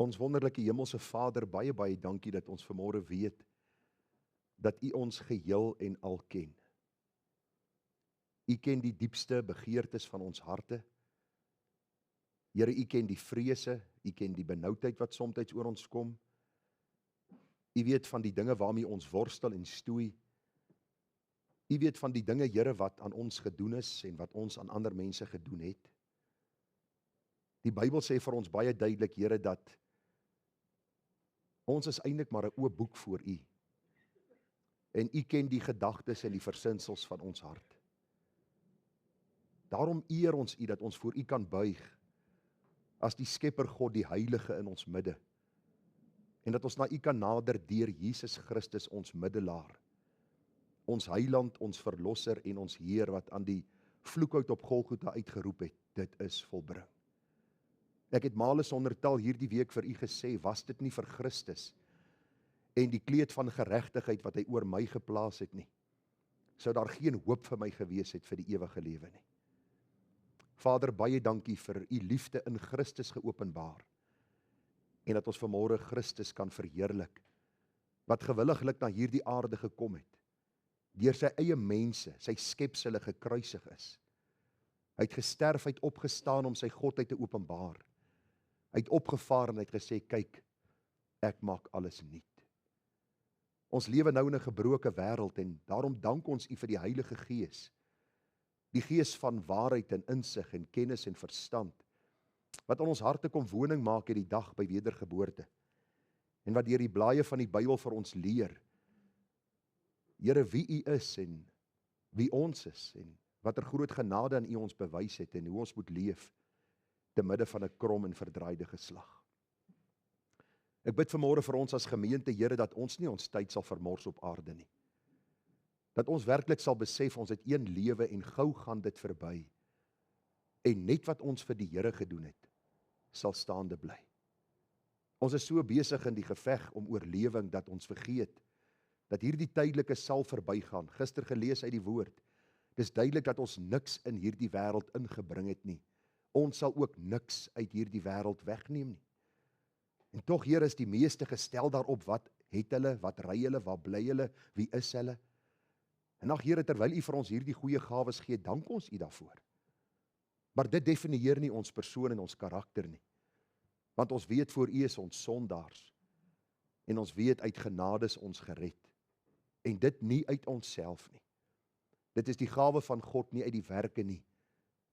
Ons wonderlike hemelse Vader, baie, baie dankie dat ons vanmôre weet dat U ons geheel en al ken. U ken die diepste begeertes van ons harte. Here, U ken die vrese, U ken die benoudheid wat soms oor ons kom. U weet van die dinge waarmee ons worstel en stoei. U weet van die dinge, Here, wat aan ons gedoen is en wat ons aan ander mense gedoen het. Die Bybel sê vir ons baie duidelik, Here, dat ons is eintlik maar 'n oop boek voor U. En U ken die gedagtes en die versinsels van ons hart. Daarom eer ons U dat ons voor U kan buig as die Skepper God, die Heilige in ons midde. En dat ons na U kan nader deur Jesus Christus, ons middelaar. Ons Heiland, ons Verlosser en ons Heer wat aan die vloekhout op Golgotha uitgeroep het, dit is volbring. Ek het male sonder tel hierdie week vir U gesê, was dit nie vir Christus en die kleed van geregtigheid wat hy oor my geplaas het nie, sou daar geen hoop vir my gewees het vir die ewige lewe nie. Vader, baie dankie vir U liefde in Christus geopenbaar en dat ons vanmôre Christus kan verheerlik, wat gewilliglik na hierdie aarde gekom het, deur sy eie mense, sy skepsele gekruisig is. Hy het gesterf, hy het opgestaan om sy godheid te openbaar. Hy het opgevaar en hy het gesê, kyk, ek maak alles nuut. Ons lewe nou in 'n gebroke wêreld en daarom dank ons U vir die Heilige Gees. Die Gees van waarheid en insig en kennis en verstand, wat aan ons harte kom woning maak hierdie dag by wedergeboorte. En wat deur die blaaie van die Bybel vir ons leer, Here, wie U is en wie ons is en watter groot genade aan U ons bewys het en hoe ons moet leef te midde van 'n krom en verdraaide geslag. Ek bid vanmôre vir ons as gemeente, Here, dat ons nie ons tyd sal vermors op aarde nie. Dat ons werklik sal besef, ons het een lewe en gou gaan dit verby. En net wat ons vir die Here gedoen het, sal staande bly. Ons is so besig in die geveg om oorlewing dat ons vergeet dat hierdie tydelike sal verbygaan. Gister gelees uit die woord. Dis duidelik dat ons niks in hierdie wêreld ingebring het nie. Ons sal ook niks uit hierdie wêreld wegneem nie. En tog, Here, is die meeste gestel daarop, wat het hulle, wat ry hulle, waar bly hulle, wie is hulle? En ag Here, terwyl U vir ons hierdie goeie gawes gee, dank ons U daarvoor. Maar dit definieer nie ons persoon en ons karakter nie. Want ons weet voor U is ons sondaars. En ons weet uit genade is ons gered. En dit nie uit onsself nie. Dit is die gawe van God, nie uit die werke nie,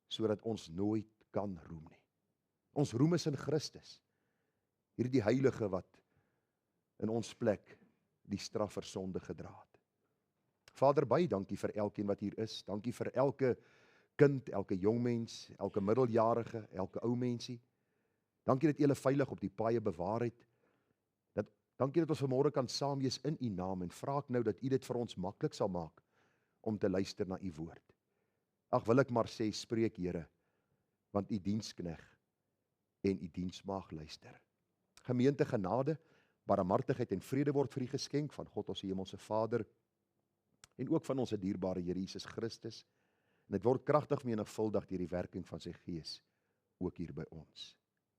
sodat ons nooit kan roem nie. Ons roem is in Christus. Hierdie Heilige wat in ons plek die straf vir sonde gedra het. Vader, baie dankie vir elkeen wat hier is. Dankie vir elke kind, elke jongmens, elke middeljarige, elke ou mensie. Dankie dat U hulle veilig op die paaie bewaar het. Dankie dat ons vanmôre kan saam wees in U naam en vra ek nou dat U dit vir ons maklik sal maak om te luister na U woord. Ag, wil ek maar sê, spreek Here, want U dienskneg en U diensmaag luister. Gemeente, genade, barmhartigheid en vrede word vir U geskenk van God ons hemelse Vader en ook van ons dierbare Here Jesus Christus. En dit word kragtig menigvuldig deur die werking van sy Gees ook hier by ons.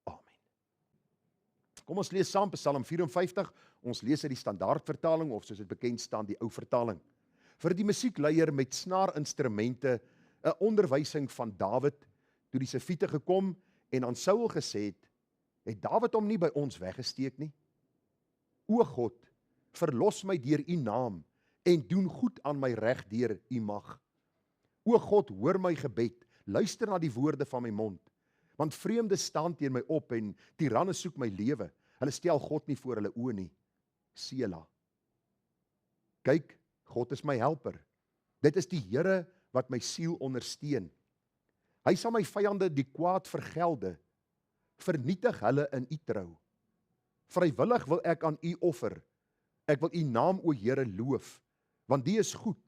Amen. Kom ons lees saam Psalm 54. Ons lees uit die standaardvertaling of soos dit bekend staan, die ou vertaling. Vir die musiekleier met snaarinstrumente 'n onderwysing van Dawid toe die Sefiete gekom en aan Saul gesê het Dawid hom nie by ons weggesteek nie? O God, verlos my deur U naam en doen goed aan my reg deur U mag. O God, hoor my gebed, luister na die woorde van my mond. Want vreemdes staan teen my op en tiranne soek my lewe. Hulle stel God nie voor hulle oë nie. Sela. Kyk, God is my helper. Dit is die Here wat my siel ondersteun. Hy sal my vyande die kwaad vergelde. Vernietig hulle in U trou. Vrywillig wil ek aan U offer. Ek wil U naam, o Here, loof, want die is goed.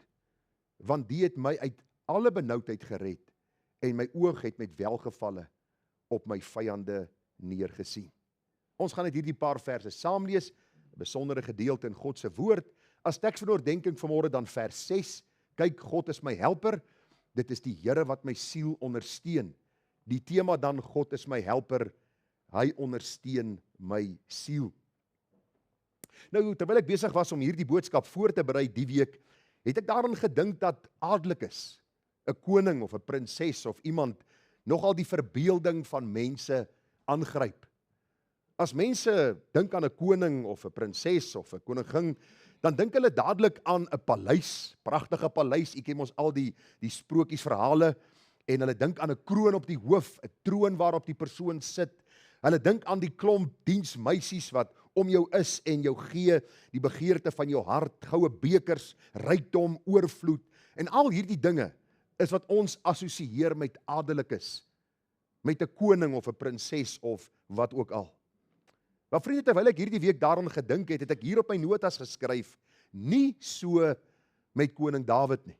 Want die het my uit alle benoudheid gered en my oog het met welgevalle op my vyande neergesien. Ons gaan net hierdie paar verse saam lees, 'n besondere gedeelte in God se woord. As teks van oordeenking vanmôre dan vers 6. Kyk, God is my helper. Dit is die Here wat my siel ondersteun. Die tema dan, God is my helper, Hy ondersteun my siel. Nou, terwyl ek besig was om hierdie boodskap voor te berei die week, het ek daaraan gedink dat adellikes, 'n koning of 'n prinses of iemand, nogal die verbeelding van mense aangryp. As mense dink aan 'n koning of 'n prinses of 'n koningin, dan dink hulle dadelik aan 'n paleis, pragtige paleis. Ek ken mos al die sprokiesverhale, en hulle dink aan 'n kroon op die hoof, 'n troon waarop die persoon sit. Hulle dink aan die klomp diensmeisies wat om jou is en jou gee die begeerte van jou hart, goue bekers, rykdom, oorvloed, en al hierdie dinge is wat ons assosieer met adellikes, met 'n koning of 'n prinses of wat ook al. Maar vriende, terwyl ek hierdie week daaraan gedink het, het ek hier op my notas geskryf, nie so met koning Dawid nie.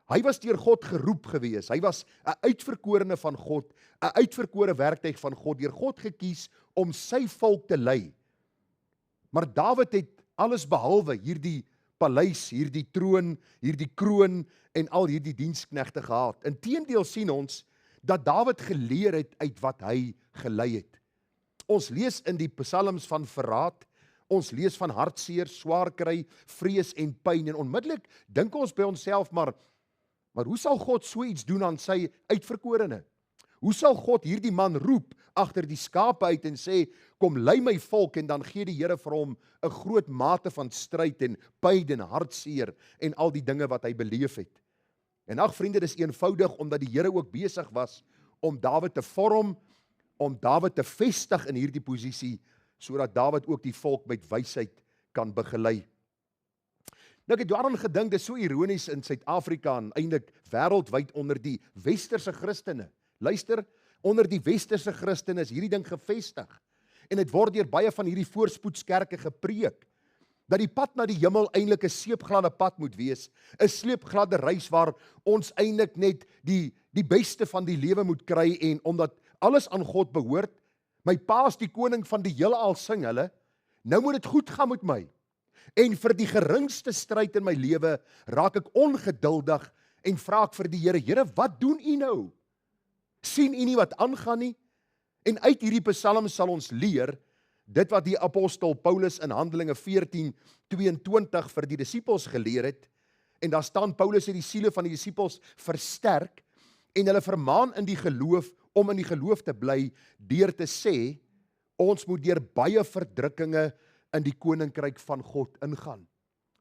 Hy was deur God geroep gewees, hy was 'n uitverkorene van God, 'n uitverkore werktuig van God, deur God gekies om sy volk te lei. Maar Dawid het alles behalwe hierdie paleis, hierdie troon, hierdie kroon en al hierdie diensknegte gehad. Inteendeel sien ons dat Dawid geleer het uit wat hy gelei het. Ons lees in die psalms van verraad, ons lees van hartseer, swaar kry, vrees en pyn, en onmiddellik dink ons by onsself, maar hoe sal God so iets doen aan sy uitverkorene? Hoe sal God hierdie man roep agter die skape uit en sê, kom lei my volk, en dan gee die Here vir hom 'n groot mate van stryd en pyn en hartseer en al die dinge wat hy beleef het. En ag vriende, dis eenvoudig omdat die Here ook besig was om Dawid te vorm, om Dawid te vestig in hierdie posisie, sodat Dawid ook die volk met wysheid kan begelei. Nou ek het daaraan gedink, dit is so ironies in Suid-Afrika en eintlik wêreldwyd onder die westerse Christene. Luister, onder die westerse Christene is hierdie ding gevestig. En dit word deur baie van hierdie voorspoedskerke gepreek, dat die pad na die hemel eintlik 'n seepgladde pad moet wees, 'n sleepgladde reis waar ons eintlik net die beste van die lewe moet kry, en omdat alles aan God behoort, my pa is die koning van die heelal, sing hulle, nou moet dit goed gaan met my. En vir die geringste stryd in my lewe raak ek ongeduldig en vra ek vir die Here, Here, wat doen U nou? Sien U nie wat aangaan nie? En uit hierdie psalm sal ons leer dit wat die apostel Paulus in Handelinge 14:22 vir die disippels geleer het. En daar staan Paulus het die siele van die disippels versterk en hulle vermaan in die geloof om in die geloof te bly deur te sê ons moet deur baie verdrukkinge in die koninkryk van God ingaan.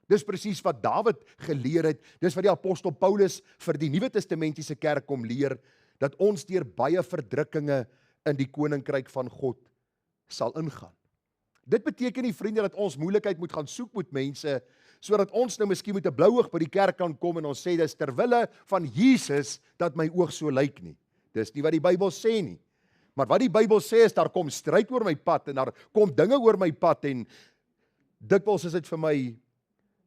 Dis presies wat Dawid geleer het, dis wat die apostel Paulus vir die Nuwe Testamentiese kerk kom leer, dat ons deur baie verdrukkinge in die koninkryk van God sal ingaan. Dit beteken nie, vriende, dat ons moeilikheid moet gaan soek met mense, sodat ons nou miskien met 'n blou oog by die kerk kan kom en ons sê, dis terwille van Jesus dat my oog so lyk nie. Dis nie wat die Bybel sê nie. Maar wat die Bybel sê is, daar kom stryd oor my pad, en daar kom dinge oor my pad, en dikwels is dit vir my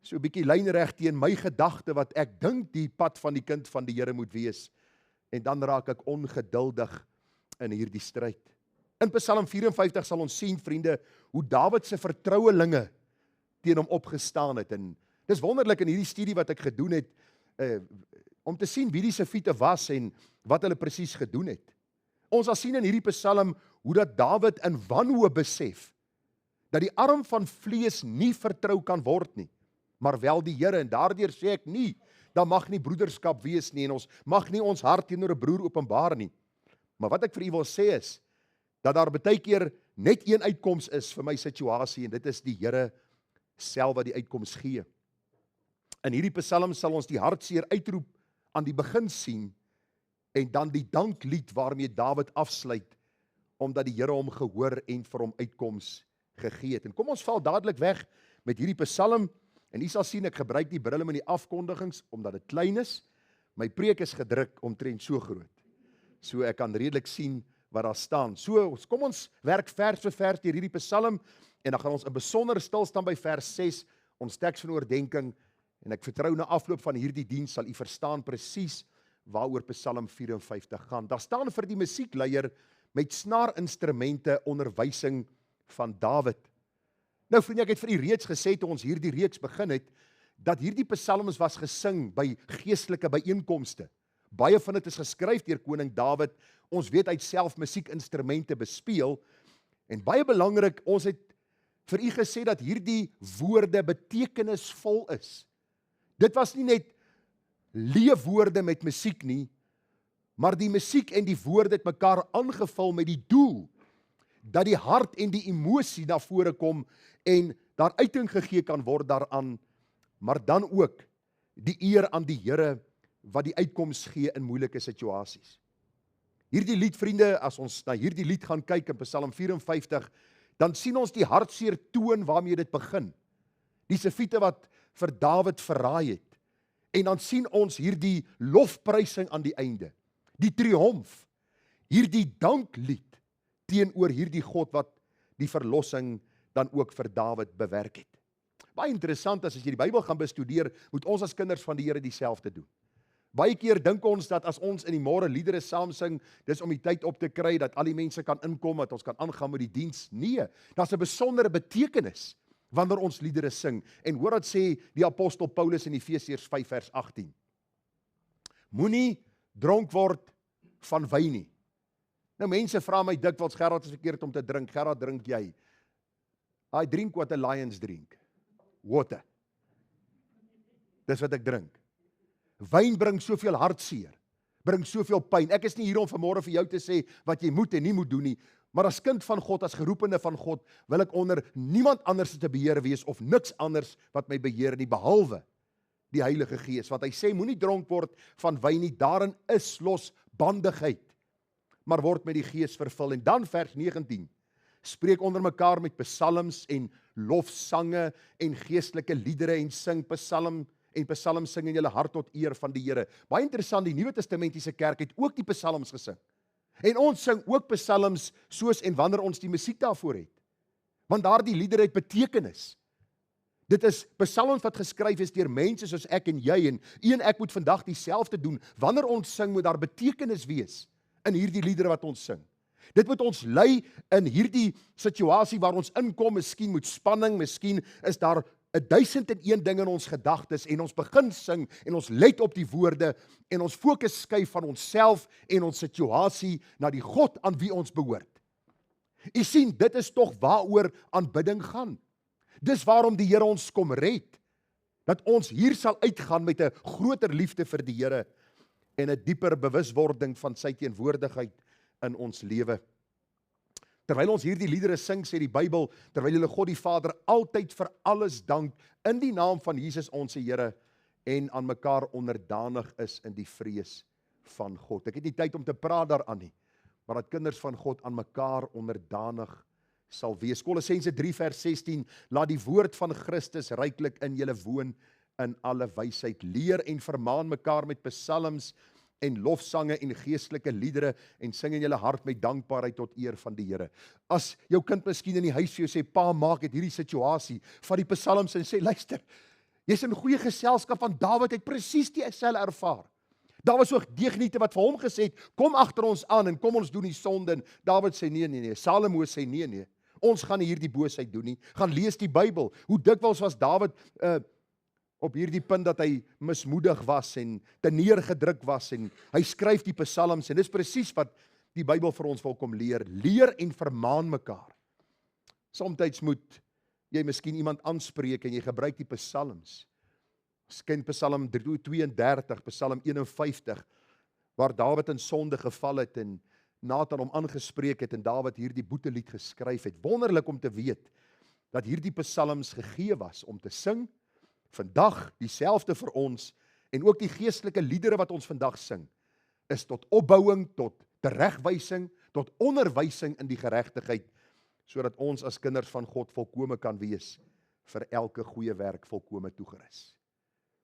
so 'n bietjie lynreg teen my gedagte, wat ek dink die pad van die kind van die Here moet wees, en dan raak ek ongeduldig in hierdie stryd. In Psalm 54 sal ons sien, vriende, hoe Dawid se vertrouelinge teen hom opgestaan het, en dis wonderlik in hierdie studie wat ek gedoen het, om te sien wie die Sefiete was en wat hulle presies gedoen het. Ons sal sien in hierdie Psalm hoe dat Dawid in wanhoop besef dat die arm van vlees nie vertrou kan word nie, maar wel die Here, en daardeur sê ek nie, daar mag nie broederskap wees nie, en ons mag nie ons hart teenoor 'n broer openbaar nie. Maar wat ek vir u wil sê is, dat daar baie keer net een uitkoms is vir my situasie, en dit is die Here self wat die uitkoms gee. In hierdie Psalm sal ons die hartseer uitroep aan die begin sien, en dan die danklied waarmee Dawid afsluit, omdat die Here hom gehoor en vir hom uitkoms gegee het. En kom ons val dadelik weg met hierdie Psalm, en u sal sien, ek gebruik die brille met die afkondigings, omdat dit klein is. My preek is gedruk omtrent so groot, so ek kan redelik sien wat daar staan. So, kom ons werk vers vir vers deur hierdie Psalm, en dan gaan ons 'n besondere stil staan by vers 6, ons teks van oordenking, en ek vertrou na afloop van hierdie diens sal u verstaan presies waaroor Psalm 54 gaan. Daar staan vir die musiekleier met snaarinstrumente onderwysing van Dawid. Nou vriende, ek het vir u reeds gesê toe ons hierdie reeks begin het, dat hierdie psalms was gesing by geestelike byeenkomste, Baie van dit is geskryf deur koning Dawid. Ons weet hy het self musiekinstrumente bespeel. En baie belangrik, ons het vir u gesê dat hierdie woorde betekenisvol is. Dit was nie net leefwoorde met musiek nie, maar die musiek en die woorde het mekaar aangevul met die doel, dat die hart en die emosie na vore kom en daar uiting gegee kan word daaraan, maar dan ook die eer aan die Here wat die uitkoms gee in moeilike situasies. Hierdie lied, vriende, as ons na hierdie lied gaan kyk in Psalm 54, dan sien ons die hartseer toon waarmee dit begin. Die Sefiete wat vir Dawid verraai het. En dan sien ons hierdie lofprysing aan die einde. Die triomf, hierdie danklied teenoor hierdie God wat die verlossing dan ook vir Dawid bewerk het. Baie interessant as jy die Bybel gaan bestudeer, moet ons as kinders van die Here dieselfde doen. Baie keer dink ons dat as ons in die môre liedere saam sing, dis om die tyd op te kry, dat al die mense kan inkom, dat ons kan aangaan met die diens. Nee, daar's 'n besondere betekenis wanneer ons liedere sing. En hoor wat sê die apostel Paulus in Efesiërs 5 vers 18. Moenie dronk word van wyn nie. Nou mense vra my dikwels, Gerard, is verkeerd om te drink. Gerard, drink jy? I drink what the lions drink. Water. Dis wat ek drink. Wyn bring soveel hartseer, bring soveel pyn. Ek is nie hier om vanmôre vir jou te sê wat jy moet en nie moet doen nie, maar as kind van God, as geroepene van God, wil ek onder niemand anders te beheer wees of niks anders wat my beheer nie, behalwe die Heilige Gees. Want hy sê, moenie dronk word van wyn nie, daarin is losbandigheid, maar word met die Gees vervul. En dan vers 19, spreek onder mekaar met psalms en lofsange en geestelike liedere en sing psalms sing in julle hart tot eer van die Here. Baie interessant, die Nuwe Testamentiese kerk het ook die psalms gesing. En ons sing ook psalms soos en wanneer ons die musiek daarvoor het. Want daardie liedere het betekenis. Dit is psalms wat geskryf is deur mense soos ek en jy, en ek moet vandag dieselfde doen. Wanneer ons sing, moet daar betekenis wees in hierdie liedere wat ons sing. Dit moet ons lei in hierdie situasie waar ons inkom, miskien moet spanning, miskien is daar 1001 ding in ons gedagtes en ons begin sing en ons let op die woorde en ons fokus skuif van onsself en ons situasie na die God aan wie ons behoort. U sien, dit is tog waaroor aanbidding gaan. Dis waarom die Here ons kom red, dat ons hier sal uitgaan met 'n groter liefde vir die Here en 'n dieper bewuswording van sy teenwoordigheid in ons lewe. Terwyl ons hierdie liedere sing, sê die Bybel, terwyl julle God die Vader altyd vir alles dank in die naam van Jesus ons Here en aan mekaar onderdanig is in die vrees van God. Ek het nie tyd om te praat daaraan nie, maar dat kinders van God aan mekaar onderdanig sal wees. Kolossense 3 vers 16, laat die woord van Christus ryklik in julle woon in alle wysheid. Leer en vermaan mekaar met psalms en lofsange en geestelike liedere en sing in julle hart met dankbaarheid tot eer van die Here. As jou kind miskien in die huis vir jou sê, pa, maak het hierdie situasie van die psalms en sê, luister, jy's in goeie geselskap, want Dawid het presies dieselfde ervaar. Daar was ook deugniete wat vir hom gesê het, kom agter ons aan en kom ons doen die sonde. En Dawid sê nee. Salomo sê nee. Ons gaan nie hierdie boosheid doen nie. Gaan lees die Bybel. Hoe dikwels was Dawid op hierdie punt dat hy mismoedig was en te neergedruk was en hy skryf die psalms en dis presies wat die Bybel vir ons wil kom leer. Leer en vermaan mekaar. Somstyds moet jy miskien iemand aanspreek en jy gebruik die psalms. Ons ken Psalm 32, Psalm 51, waar Dawid in sonde geval het en Nathan hom aangespreek het en Dawid hierdie boetelied geskryf het. Wonderlik om te weet dat hierdie psalms gegee was om te sing, vandag dieselfde vir ons, en ook die geestelike liedere wat ons vandag sing, is tot opbouing, tot teregwysing, tot onderwysing in die geregtigheid, sodat ons as kinders van God volkome kan wees, vir elke goeie werk volkome toegerus.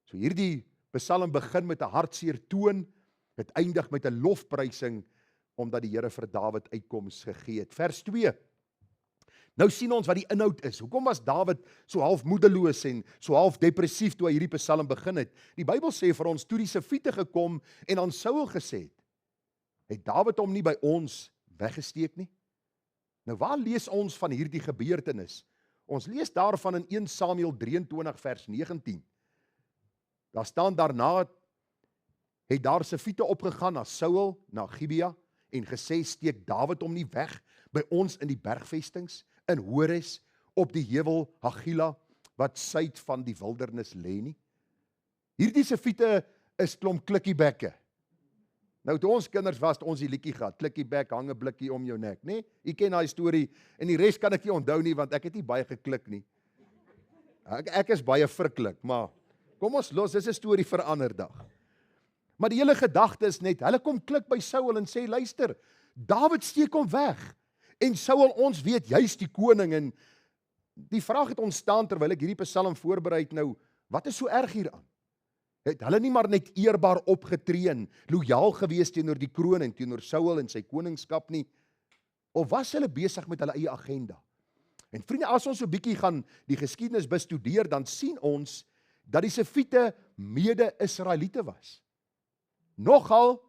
So hierdie psalm begin met 'n hartseer toon, dit eindig met 'n lofprysing, omdat die Here vir Dawid uitkoms gegee het. Vers 2. Nou sien ons wat die inhoud is. Hoekom was Dawid so half moedeloos en so half depressief toe hy hierdie psalm begin het? Die Bybel sê vir ons, toe die Sefiete gekom en aan Saul gesê het Dawid hom nie by ons weggesteek nie? Nou waar lees ons van hierdie gebeurtenis? Ons lees daarvan in 1 Samuel 23 vers 19. Daar staan daarna het daar Sifiete opgegaan na Saul, na Gibea, en gesê, steek Dawid hom nie weg by ons in die bergvestings, in Hores, op die heuwel Hagila, wat suid van die wildernis lê nie. Hierdie Sifiete is klomp klikkie-bekke. Nou, toe ons kinders was, ons die liedjie gehad, klikkie-bek, hang 'n blikkie om jou nek, né? Jy ken daai storie, en die res kan ek nie onthou nie, want ek het nie baie geklik nie. Ek is baie verklik, maar kom ons los, dis 'n storie vir 'n ander dag. Maar die hele gedagte is net, hulle kom klik by Saul en sê, luister, Dawid steek hom weg. En Saul, ons weet, jy's die koning, en die vraag het ontstaan terwyl ek hierdie psalm voorberei nou, wat is so erg hieraan? Het hulle nie maar net eerbaar opgetree en lojaal gewees teenoor die kroon en teenoor Saul en sy koningskap nie? Of was hulle besig met hulle eie agenda? En vriende, as ons so 'n bietjie gaan die geskiedenis bestudeer, dan sien ons dat die Sifiete mede-Israeliete was. Nogal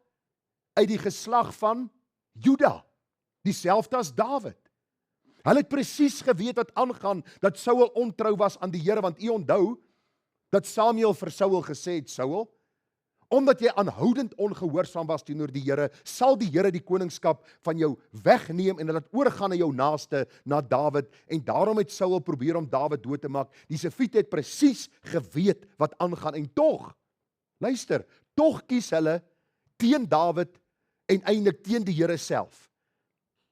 uit die geslag van Juda, dieselfde as Dawid. Hulle het presies geweet wat aangaan, dat Saul ontrou was aan die Here, want u onthou, dat Samuel vir Saul gesê het, Saul, omdat jy aanhoudend ongehoorsaam was teenoor die Here, sal die Here die koningskap van jou wegneem en laat oorgaan na jou naaste, na Dawid, en daarom het Saul probeer om Dawid dood te maak. Die Sifiete het presies geweet wat aangaan, en tog, luister, tog kies hulle teen Dawid en eintlik teen die Here self,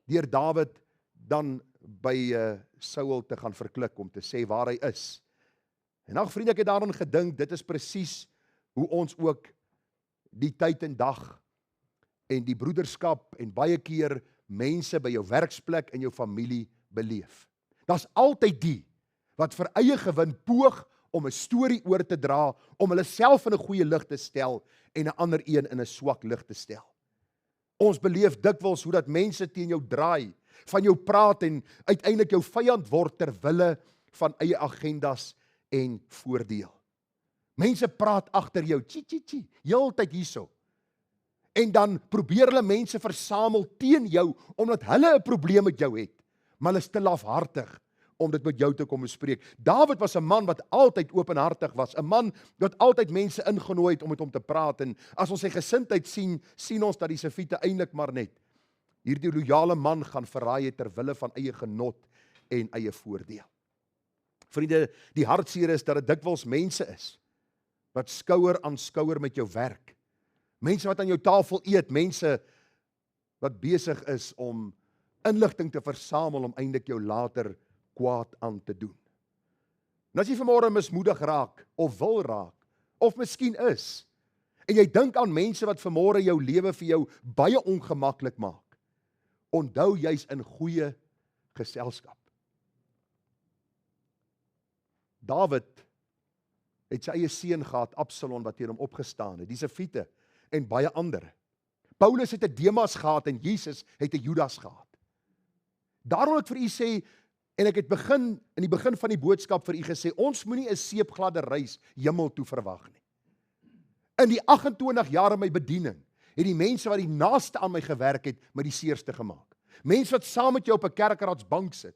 deur Dawid dan by Saul te gaan verklik om te sê waar hy is. En ag vriende, ek het daaraan gedink, dit is presies hoe ons ook die tyd en dag en die broederskap en baie keer mense by jou werksplek en jou familie beleef. Daar's altyd die wat vir eie gewin poog om 'n storie oor te dra, om hulle self in 'n goeie lig te stel en 'n ander een in 'n swak lig te stel. Ons beleef dikwels hoe dat mense teen jou draai, van jou praat en uiteindelik jou vyand word ter wille van eie agendas en voordeel. Mense praat agter jou, heeltyd hierso. En dan probeer hulle mense versamel teen jou, omdat hulle 'n probleem met jou het, maar hulle is te lafhartig om dit met jou te kom bespreek. Dawid was 'n man wat altyd openhartig was, 'n man wat altyd mense ingenooi het om met hom te praat, en as ons sy gesindheid sien ons dat die Sifiete eintlik maar net hierdie loyale man gaan verraai ter wille van eie genot en eie voordeel. Vriende, die hartseer is dat dit dikwels mense is wat skouer aan skouer met jou werk. Mense wat aan jou tafel eet, mense wat besig is om inligting te versamel om eintlik jou later kwaad aan te doen. En as jy vanmôre mismoedig raak, of wil raak, of miskien is, en jy dink aan mense wat vanmôre jou lewe vir jou baie ongemaklik maak, onthou jy's in goeie geselskap. Dawid het sy eie seun gehad, Absalom, wat teen hom opgestaan het, die Sifiete en baie ander. Paulus het 'n Demas gehad en Jesus het 'n Judas gehad. Daarom het ek vir u sê, en ek het in die begin van die boodskap vir u gesê, ons moenie 'n seepgladde reis hemel toe verwag nie. In die 28 jaar in my bediening, het die mense wat die naaste aan my gewerk het, my die seerste gemaak. Mense wat saam met jou op 'n kerkraadsbank sit,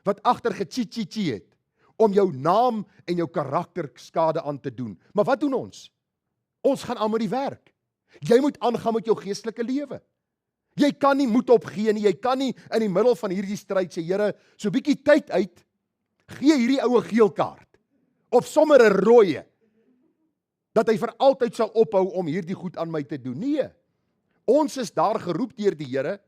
wat agter gechi het, om jou naam en jou karakter skade aan te doen. Maar wat doen ons? Ons gaan aan met die werk. Jy moet aangaan met jou geestelike lewe. Jy kan nie moed opgee nie, jy kan nie in die middel van hierdie stryd sê, Here, so bietjie tyd uit, gee hierdie oue geel kaart, of sommer 'n rooie, dat hy vir altyd sal ophou om hierdie goed aan my te doen. Nee, ons is daar geroep deur die Here,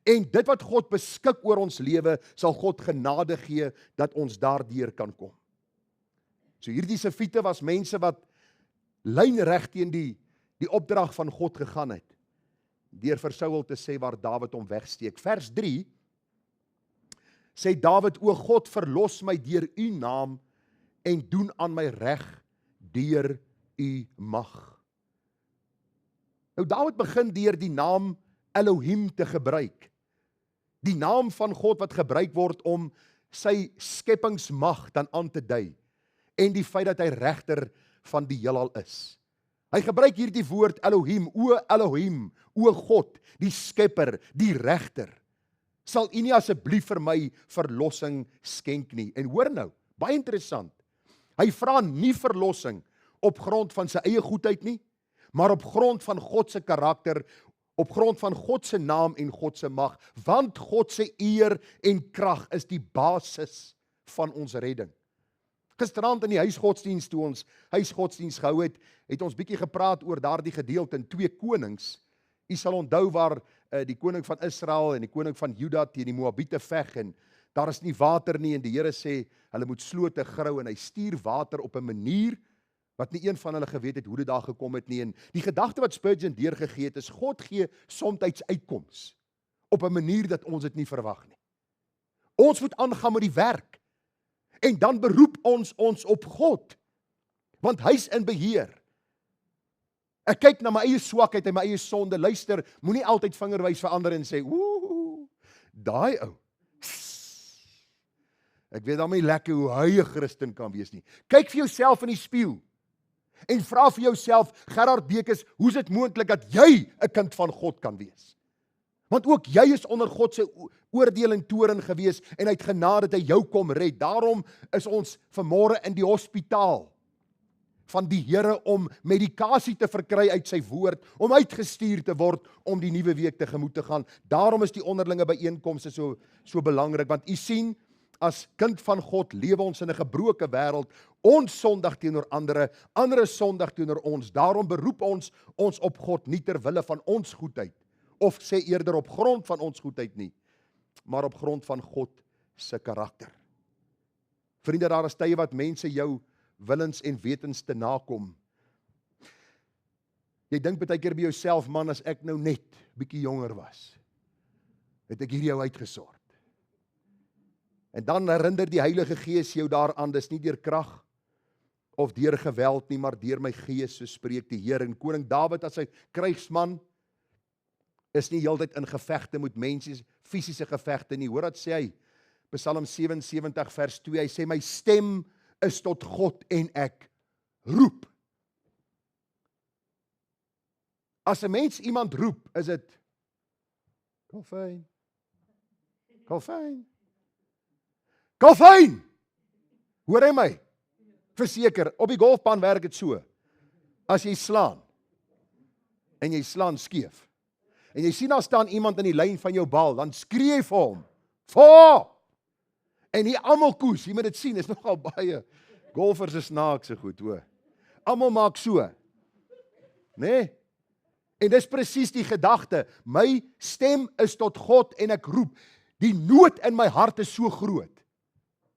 en dit wat God beskik oor ons lewe, sal God genade gee, dat ons daardeur kan kom. So hierdie Sifiete was mense wat lynreg teen die opdrag van God gegaan het, deur vir Saul te sê waar Dawid hom wegsteek. Vers 3, sê Dawid, o God, verlos my deur u naam, en doen aan my reg deur u mag. Nou Dawid begin deur die naam Elohim te gebruik. Die naam van God wat gebruik word om sy skepingsmag dan aan te dui, en die feit dat hy regter van die heelal is. Hy gebruik hier die woord Elohim, o God, die skepper, die regter. Sal u nie asseblief vir my verlossing skenk nie? En hoor nou, baie interessant, hy vra nie verlossing op grond van sy eie goedheid nie, maar op grond van God se karakter, op grond van God se naam en God se mag, want God se eer en krag is die basis van ons redding. Gisterand in die huisgodsdienst, toe ons huisgodsdienst gehou het ons bietjie gepraat oor daardie gedeelte in 2 Konings. U sal onthou waar die koning van Israel en die koning van Juda teen die Moabiete veg en daar is nie water nie en die Here sê hulle moet slote grou en hy stuur water op 'n manier wat nie een van hulle geweet het hoe dit daar gekom het nie. En die gedagte wat Spurgeon deurgegee het is God gee somtyds uitkoms op 'n manier dat ons dit nie verwag nie. Ons moet aangaan met die werk en dan beroep ons op God want hy's in beheer. Ek kyk na my eie swakheid en my eie sonde. Luister, moenie altyd vingerwys vir ander en sê, "Ooh, daai ou." Ek weet dan nie lekker hoe hy 'n Christen kan wees nie. Kyk vir jouself in die spieël en vra vir jouself, Gerard Bekes, hoe is dit moontlik dat jy 'n kind van God kan wees? Want ook jy is onder God se oordeel en toorn gewees en hy het genade dat hy jou kom red. Daarom is ons vanmôre in die hospitaal van die Here om medikasie te verkry uit sy woord, om uitgestuur te word om die nuwe week tegemoet te gaan. Daarom is die onderlinge byeenkomste so belangrik, want u sien, as kind van God lewe ons in 'n gebroke wêreld, ons sondig teenoor ander sondig teenoor ons. Daarom beroep ons op God nie ter wille van ons goedheid, of sê eerder op grond van ons goedheid nie, maar op grond van God se karakter. Vriende, daar is tye wat mense jou willens en wetens te nakom. Jy dink baie keer by jouself, man, as ek nou net bietjie jonger was, het ek hier jou uitgesort. En dan herinner die Heilige Gees jou daaraan, dis nie deur krag of deur geweld nie, maar deur my gees, so spreek die Here. En koning Dawid as 'n krygsman is nie heeltyd in gevegte met mense, fisiese gevegte nie. Hoor wat sê hy? Psalm 77 vers 2, hy sê, my stem is tot God en ek roep. As 'n mens iemand roep, is dit Kalfyn. Kalfyn. Kalfyn! Hoor hy my? Verseker, op die golfbaan werk dit so. As jy slaan en jy slaan skeef en jy sien daar staan iemand in die lyn van jou bal, dan skree jy vir hom. "Voor!" En nie almal koes, jy moet dit sien, is nogal baie golfers is snaakse goed, hoor. Almal maak so. Nee? En dis presies die gedagte. My stem is tot God en ek roep. Die nood in my hart is so groot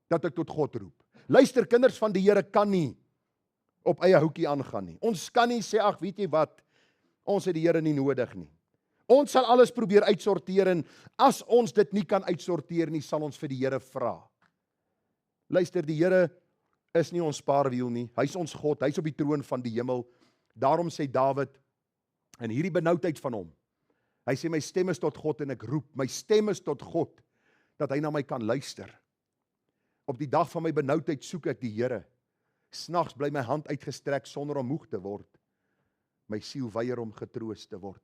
dat ek tot God roep. Luister, kinders van die Here kan nie op eie houtjie aangaan nie. Ons kan nie sê, ag, weet jy wat, ons het die Here nie nodig nie. Ons sal alles probeer uitsorteer en as ons dit nie kan uitsorteer nie, sal ons vir die Here vra. Luister, die Here is nie ons spaarwiel nie. Hy's ons God, hy's op die troon van die hemel. Daarom sê Dawid in hierdie benoudheid van hom, hy sê my stem is tot God en ek roep. My stem is tot God dat hy na my kan luister. Op die dag van my benoudheid soek ek die Here. Snags bly my hand uitgestrek sonder om moeg te word. My siel weier om getroos te word.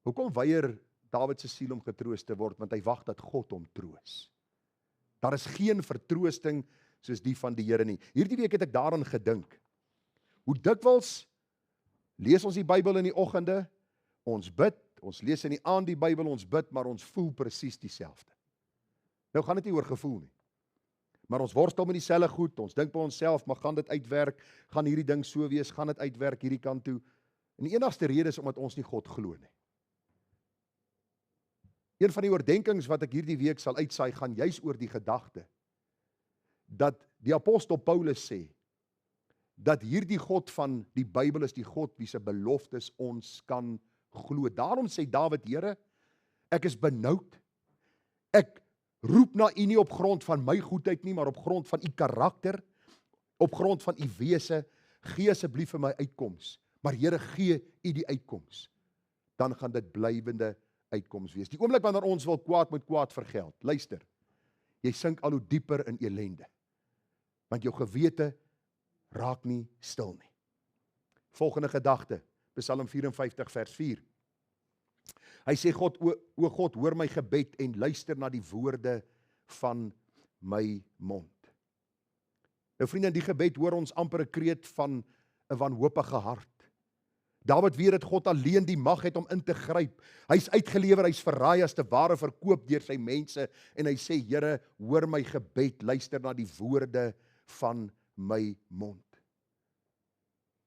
Hoekom weier Dawid se siel om getroos te word? Want hy wag dat God hom troos. Daar is geen vertroosting soos die van die Here nie. Hierdie week het ek daaraan gedink. Hoe dikwels lees ons die Bybel in die oggende, ons bid, ons lees in die aand die Bybel, ons bid, maar ons voel presies dieselfde. Nou gaan dit nie oor gevoel nie. Maar ons worstel met dieselfde goed, ons dink by onsself, maar gaan dit uitwerk, gaan hierdie ding so wees, gaan dit uitwerk hierdie kant toe. En die enigste rede is omdat ons nie God glo nie. Een van die oordenkings wat ek hierdie week sal uitsaai, gaan juis oor die gedagte, dat die apostel Paulus sê, dat hierdie God van die Bybel is die God wie se beloftes ons kan glo. Daarom sê Dawid, Here, ek is benoud, ek roep na U nie op grond van my goedheid nie, maar op grond van U karakter, op grond van U wese, gee asseblief vir my uitkoms. Maar Here, gee U die uitkoms. Dan gaan dit blywende uitkoms wees. Die oomblik wanneer ons wil kwaad met kwaad vergeld, luister, jy sink al hoe dieper in elende. Want jou gewete raak nie stil nie. Volgende gedagte, Psalm 54 vers 4. Hy sê, God, o God, hoor my gebed en luister na die woorde van my mond. Nou vriende, in die gebed hoor ons amper 'n kreet van 'n wanhoopige hart. Dawid weet dat God alleen die mag het om in te gryp. Hy's uitgelewer, hy's verraai as te ware verkoop deur sy mense en hy sê, Here, hoor my gebed, luister na die woorde van my mond.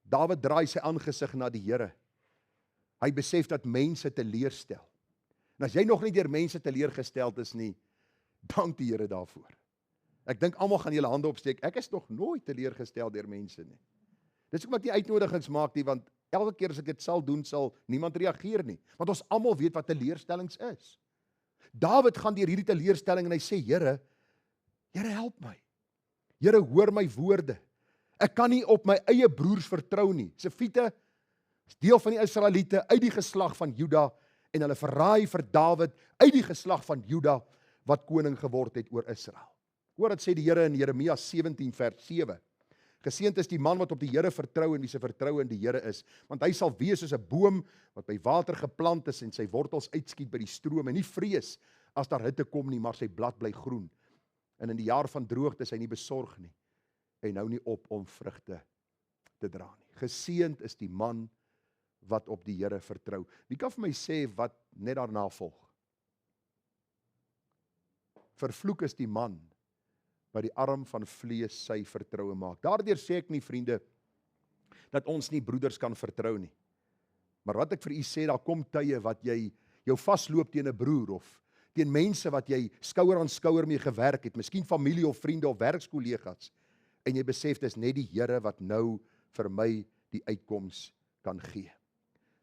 Dawid draai sy aangesig na die Here. Hy besef dat mense teleurstel. En as jy nog nie deur mense teleurgestel is nie, dank die Here daarvoor. Ek dink almal gaan julle hande opsteek. Ek is nog nooit teleurgestel deur mense nie. Dis hoekom ek nie uitnodigings maak nie, want elke keer as ek dit sal doen, sal niemand reageer nie. Want ons almal weet wat teleurstellings is. Dawid gaan deur hierdie teleurstelling en hy sê, Here, help my. Here, hoor my woorde. Ek kan nie op my eie broers vertrou nie. Sefiete is deel van die Israeliete uit die geslag van Juda en hulle verraai vir Dawid uit die geslag van Juda wat koning geword het oor Israel. Hoor wat sê die Here in Jeremia 17 vers 7. Geseënd is die man wat op die Here vertrou en wie se vertroue in die Here is, want hy sal wees soos 'n boom wat by water geplant is en sy wortels uitskiet by die stroom en nie vrees as daar hitte kom nie, maar sy blad bly groen. En in die jaar van droogte is hy nie besorg nie en hou nie op om vrugte te dra nie. Geseënd is die man wat op die Here vertrou. Wie kan vir my sê wat net daarna volg? Vervloek is die man wat die arm van vlees sy vertroue maak. Daardeur sê ek nie, vriende, dat ons nie broeders kan vertrou nie. Maar wat ek vir u sê, daar kom tye wat jy jou vasloop teen 'n broer of teen mense wat jy skouer aan skouer mee gewerk het, miskien familie of vriende of werkskollegas, en jy besef dis net die Here wat nou vir my die uitkoms kan gee.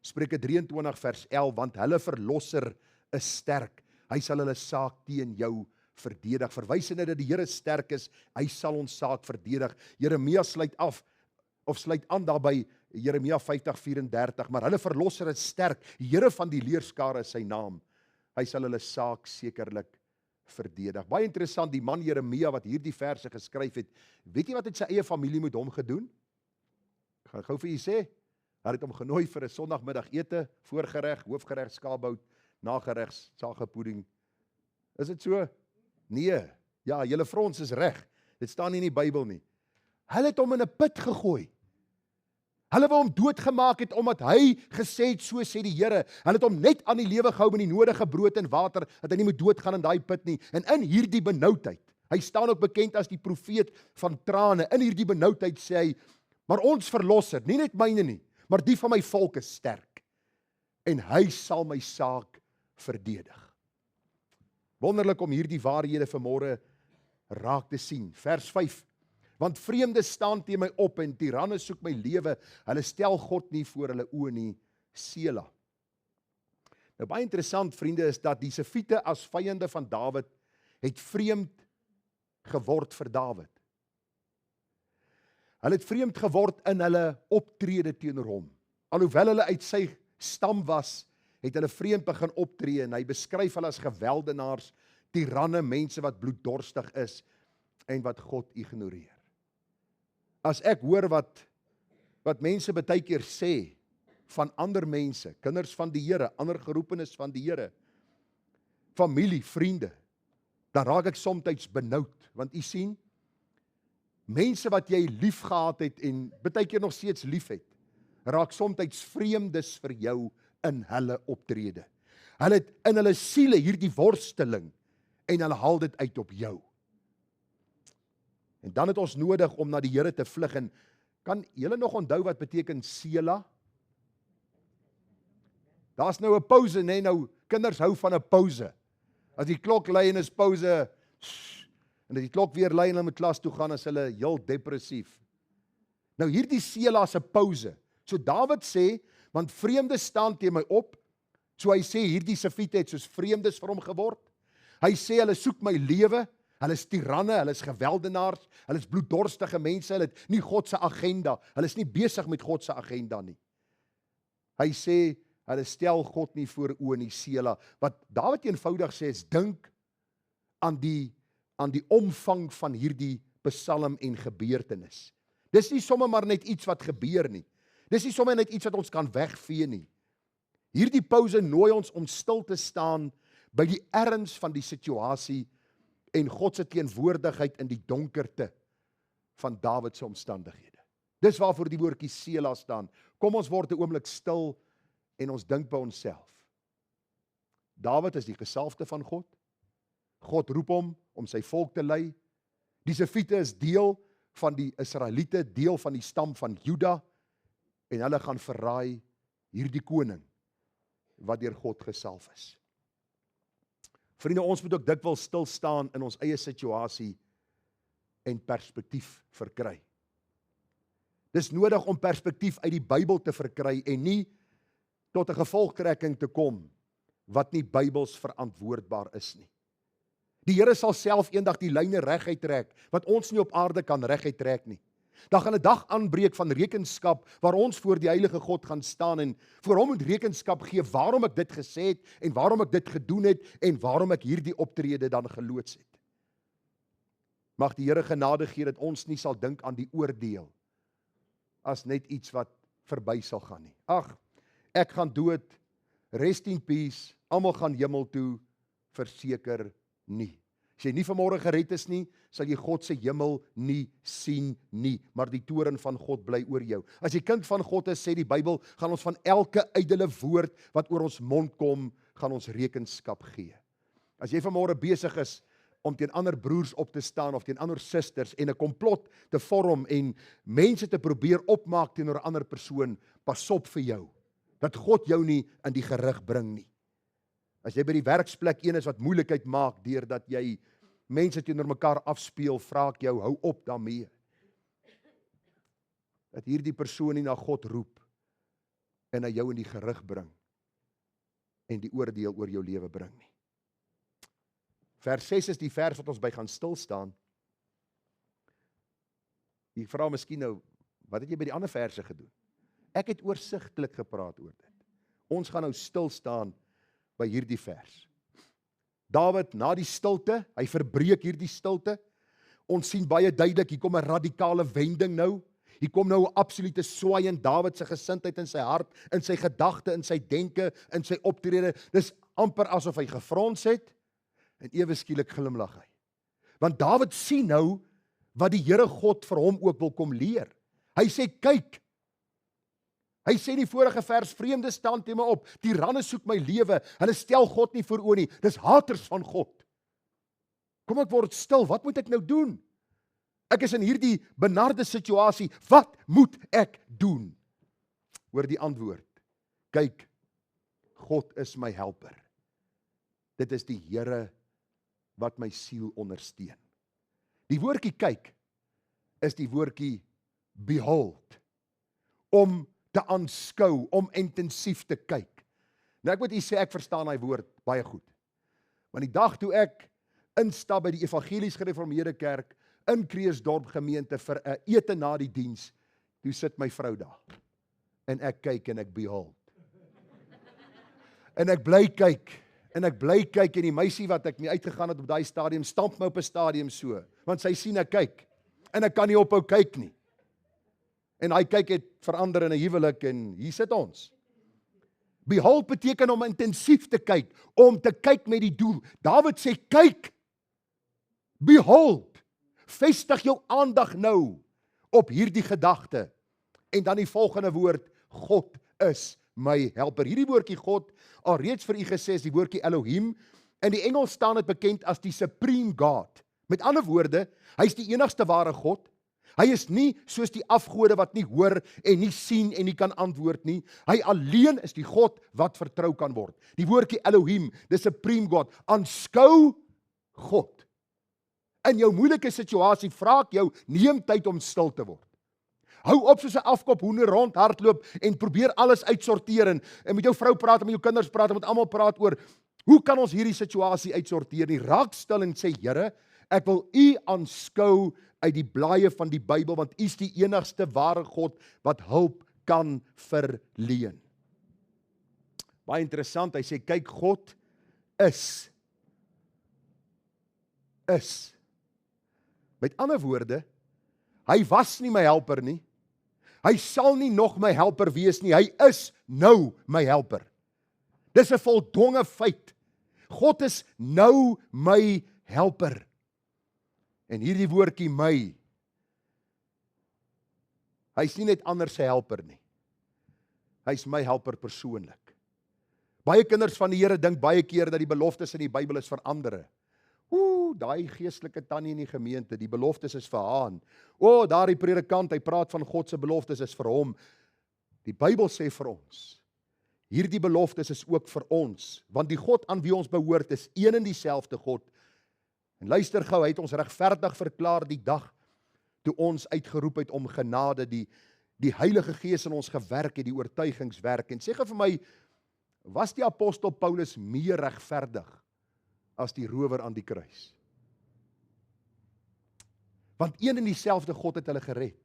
Spreuke 23 vers 11, want hulle verlosser is sterk, hy sal hulle saak teen jou verdedig. Verwysende dat die Here sterk is, hy sal ons saak verdedig. Jeremia sluit aan daarby Jeremia 50:34, maar hulle verlosser is sterk, die Here van die leerskare is sy naam. Hy sal hulle saak sekerlik verdedig. Baie interessant, die man Jeremia wat hierdie verse geskryf het, weet jy wat het sy eie familie met hom gedoen? Ek gaan gou vir julle sê, hy het hom genooi vir 'n Sondagmiddagete, voorgereg, hoofgereg, skaapbout, nageregs, sagepudding. Is dit so? Nee, ja, julle frons is reg. Dit staan nie in die Bybel nie. Hulle het hom in 'n put gegooi. Hulle wou hom doodgemaak het omdat hy gesê het, so sê die Here. Hulle het hom net aan die lewe gehou met die nodige brood en water, dat hy nie moet doodgaan in daai put nie. En in hierdie benoudheid, hy staan ook bekend as die profeet van trane, in hierdie benoudheid sê hy, maar ons verlosser, nie net myne nie, maar die van my volk is sterk. En hy sal my saak verdedig. Wonderlik om hierdie waarhede vanmôre raak te sien. Vers 5. Want vreemdes staan teen my op en tiranne soek my lewe. Hulle stel God nie voor hulle oë nie. Sela. Nou baie interessant, vriende, is dat die Sefiete as vyande van Dawid het vreemd geword vir Dawid. Hulle het vreemd geword in hulle optrede teenoor hom. Alhoewel hulle uit sy stam was, het hulle vreemd begin optree en hy beskryf hulle as geweldenaars, tiranne, mense wat bloeddorstig is en wat God ignoreer. As ek hoor wat mense baie keer sê van ander mense, kinders van die Here, ander geroepenes van die Here, familie, vriende, dan raak ek soms benoud, want u sien, mense wat jy lief gehad het en baie keer nog steeds lief het, raak soms vreemdes vir jou in hulle optrede. Hulle het in hulle siele hierdie worsteling en hulle haal dit uit op jou. En dan het ons nodig om na die Here te vlug en kan julle nog onthou wat beteken Sela? Daar's nou 'n pouse, nee, nou kinders hou van 'n pouse. As die klok lui en is pouse, en as die klok weer lui en hulle moet klas toe gaan, is hulle heel depressief. Nou hierdie Sela is 'n pouse. So Dawid sê, want vreemdes staan teen my op, so hy sê hierdie Sefiete het soos vreemdes vir hom geword. Hy sê hulle soek my lewe, hulle is tiranne, hulle is geweldenaars, hulle is bloeddorstige mense, hulle het nie God se agenda, hulle is nie besig met God se agenda nie. Hy sê hulle stel God nie voor oë nie, Sela. Wat Dawid eenvoudig sê is dink aan die omvang van hierdie psalm en gebeurtenis. Dis nie sommer maar net iets wat gebeur nie. Dis nie sommer net iets wat ons kan wegvee nie. Hierdie pouse nooi ons om stil te staan by die erns van die situasie en God se teenwoordigheid in die donkerte van Dawid se omstandighede. Dis waarvoor die woordjie Sela staan. Kom ons word 'n oomblik stil en ons dink by onsself. Dawid is die gesalfde van God. God roep hom om sy volk te lei. Die Sefiete is deel van die Israeliete, deel van die stam van Juda, en hulle gaan verraai hierdie koning wat deur God gesalf is. Vriende, ons moet ook dikwels stil staan in ons eie situasie en perspektief verkry. Dis nodig om perspektief uit die Bybel te verkry en nie tot 'n gevolgtrekking te kom wat nie Bybels verantwoordbaar is nie. Die Here sal self eendag die lyne reguit trek wat ons nie op aarde kan reguit trek nie. Daar gaan 'n dag aanbreek van rekenskap waar ons voor die heilige God gaan staan en voor hom moet rekenskap gee waarom ek dit gesê het en waarom ek dit gedoen het en waarom ek hierdie optrede dan geloods het. Mag die Here genade gee dat ons nie sal dink aan die oordeel as net iets wat verby sal gaan nie. Ag, ek gaan dood, rest in peace, almal gaan hemel toe, verseker nie. As jy nie vanmôre gered is nie, sal jy God se hemel nie sien nie, maar die toorn van God bly oor jou. As jy kind van God is, sê die Bybel, gaan ons van elke ydelle woord wat oor ons mond kom, gaan ons rekenskap gee. As jy vanmôre besig is om teen ander broers op te staan of teen ander susters en 'n komplot te vorm en mense te probeer opmaak teenoor 'n ander persoon, pas op vir jou, dat God jou nie in die gerig bring nie. As jy by die werksplek een is wat moeilikheid maak deurdat jy mense teenoor mekaar afspeel, vra ek jou, hou op daarmee. Dat hierdie persoon nie na God roep en hy jou in die gerig bring en die oordeel oor jou lewe bring nie. Vers 6 is die vers wat ons by gaan stil staan. Jy vra miskien nou, wat het jy by die ander verse gedoen? Ek het oorsigtelik gepraat oor dit. Ons gaan nou stil staan by hierdie vers. Dawid, na die stilte, hy verbreek hierdie stilte. Ons sien baie duidelik, hier kom 'n radikale wending nou. Hier kom nou 'n absolute swaai in Dawid se gesindheid, in sy hart, in sy gedagte, in sy denke, in sy optrede. Dis amper asof hy gefrons het en ewe skielik glimlag hy. Want Dawid sien nou wat die Here God vir hom ook wil kom leer. Hy sê, kyk, hy sê in die vorige vers, vreemde staan teen my op, tiranne soek my lewe, hulle stel God nie voor oë nie, dis haters van God. Kom ek word stil, wat moet ek nou doen? Ek is in hierdie benarde situasie, wat moet ek doen? Hoor die antwoord, kyk, God is my helper. Dit is die Here wat my siel ondersteun. Die woordjie kyk is die woordjie behold, om te aanskou, om intensief te kyk. Nou ek moet u sê, ek verstaan daai woord baie goed. Want die dag toe ek instap by die Evangelies Gereformeerde Kerk in Kreeusdorp gemeente vir 'n ete na die diens, toe sit my vrou daar. En ek kyk en ek behold. En ek bly kyk, en die meisie wat ek mee uitgegaan het op daai stadium, stamp my op 'n stadium so, want sy sien ek kyk, en ek kan nie ophou kyk nie. En hy kyk het verander in 'n huwelik en hier sit ons. Behold beteken om intensief te kyk, om te kyk met die doel. Dawid sê, kyk, behold, vestig jou aandag nou op hierdie gedagte. En dan die volgende woord, God is my helper. Hierdie woordjie God, al reeds vir u gesê, is die woordjie Elohim. In die Engels staan dit bekend as die Supreme God. Met ander woorde, hy is die enigste ware God. Hy is nie soos die afgode wat nie hoor en nie sien en nie kan antwoord nie. Hy alleen is die God wat vertrou kan word. Die woordjie Elohim, die Supreme God, aanskou God. In jou moeilike situasie vra ek jou, neem tyd om stil te word. Hou op soos 'n afkop hoender rondhardloop en probeer alles uitsorteer en met jou vrou praat en met jou kinders praat en met almal praat oor hoe kan ons hierdie situasie uitsorteer nie. Raak stil en sê, Here, ek wil u aanskou uit die blaaie van die Bybel, want u is die enigste ware God wat hulp kan verleen. Baie interessant, hy sê, kyk, God is. Met ander woorde, hy was nie my helper nie, hy sal nie nog my helper wees nie, hy is nou my helper. Dis 'n voldonge feit. God is nou my helper. En hierdie woordjie my, Hy's nie net ander se helper nie. Hy's my helper persoonlik. Baie kinders van die Here dink baie keer dat die beloftes in die Bybel is vir ander. Daai geestelike tannie in die gemeente, die beloftes is vir haar. Daardie predikant, hy praat van God se beloftes is vir hom. Die Bybel sê vir ons, hierdie beloftes is ook vir ons, want die God aan wie ons behoort is een en dieselfde God. En luister gou, hy het ons regverdig verklaar die dag toe ons uitgeroep het om genade, die Heilige Gees in ons gewerk het, die oortuigingswerk. En sê gou vir my, was die apostel Paulus meer regverdig as die rower aan die kruis? Want een en dieselfde God het hulle gered.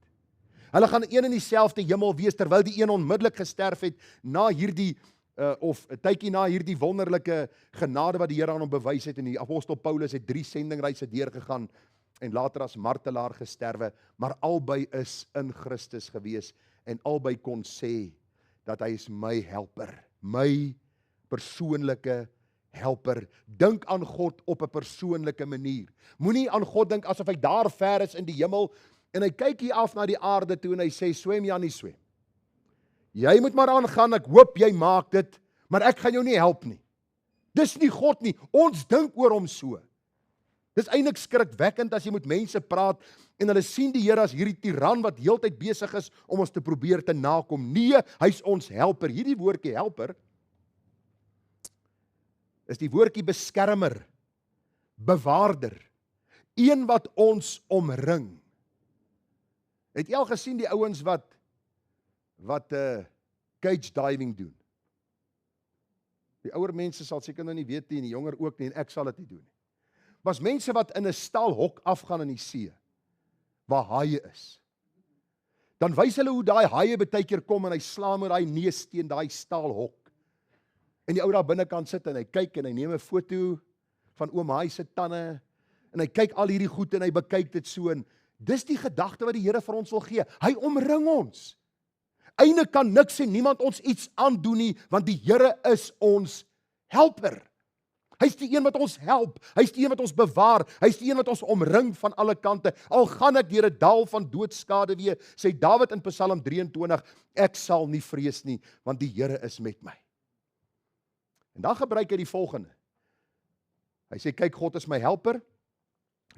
Hulle gaan een en dieselfde hemel wees, terwyl die een onmiddellik gesterf het, na hierdie, of 'n tydjie na hierdie wonderlike genade wat die Here aan hom bewys het, en die apostel Paulus het 3 sendingreise deurgegaan, en later as martelaar gesterwe, maar albei is in Christus gewees, en albei kon sê, dat hy is my helper, my persoonlike helper. Dink aan God op 'n persoonlike manier. Moenie aan God dink asof hy daar ver is in die hemel, en hy kyk hier af na die aarde toe, en hy sê, swem jy nie swem. Jy moet maar aangaan, ek hoop jy maak dit, maar ek gaan jou nie help nie. Dis nie God nie, ons dink oor hom so. Dis eintlik skrikwekkend as jy met mense praat, en hulle sien die Here as hierdie tiran wat heeltyd besig is om ons te probeer te nakom. Nee, hy's ons helper. Hierdie woordjie helper is die woordjie beskermer, bewaarder, een wat ons omring. Het jy al gesien die ouens wat cage diving doen? Die ouer mense sal seker nou nie weet nie, en die jonger ook nie, en ek sal dit nie doen nie. Was mense wat in 'n stalhok afgaan in die see, waar haie is. Dan wys hulle hoe daai haie baie keer kom, en hy slaan met daai neus teen daai stalhok. En die ou daar binnekant sit, en hy kyk, en hy neem 'n foto van oom Haai se tande, en hy kyk al hierdie goed, en hy bekyk dit so, en dis die gedagte wat die Here vir ons wil gee. Hy omring ons. Einde kan niks en niemand ons iets aandoen nie, want die Here is ons helper. Hy's die een wat ons help, hy's die een wat ons bewaar, hy's die een wat ons omring van alle kante. Al gaan ek deur 'n dal van doodskade wee, sê Dawid in Psalm 23, ek sal nie vrees nie, want die Here is met my. En dan gebruik hy die volgende. Hy sê, kyk, God is my helper.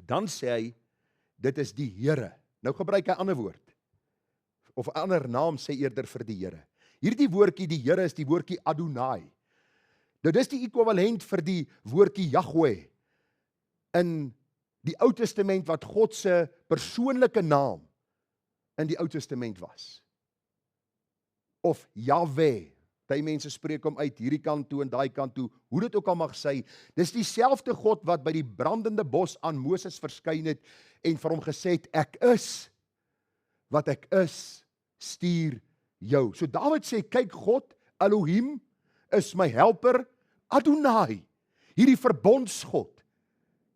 Dan sê hy, dit is die Here. Nou gebruik hy 'n ander woord, of 'n ander naam sê eerder vir die Here. Hierdie woordjie, die Here, is die woordjie Adonai. Nou dis die ekwivalent vir die woordjie Yahweh in die Ou Testament, wat God se persoonlike naam in die Ou Testament was. Of Yahweh. Party mense spreek hom uit hierdie kant toe en daai kant toe, hoe dit ook al mag sê. Dis dieselfde God wat by die brandende bos aan Moses verskyn het en vir hom gesê het, ek is wat ek is, stuur jou. So Dawid sê, kyk, God, Elohim, is my helper, Adonai, hierdie verbondsgod.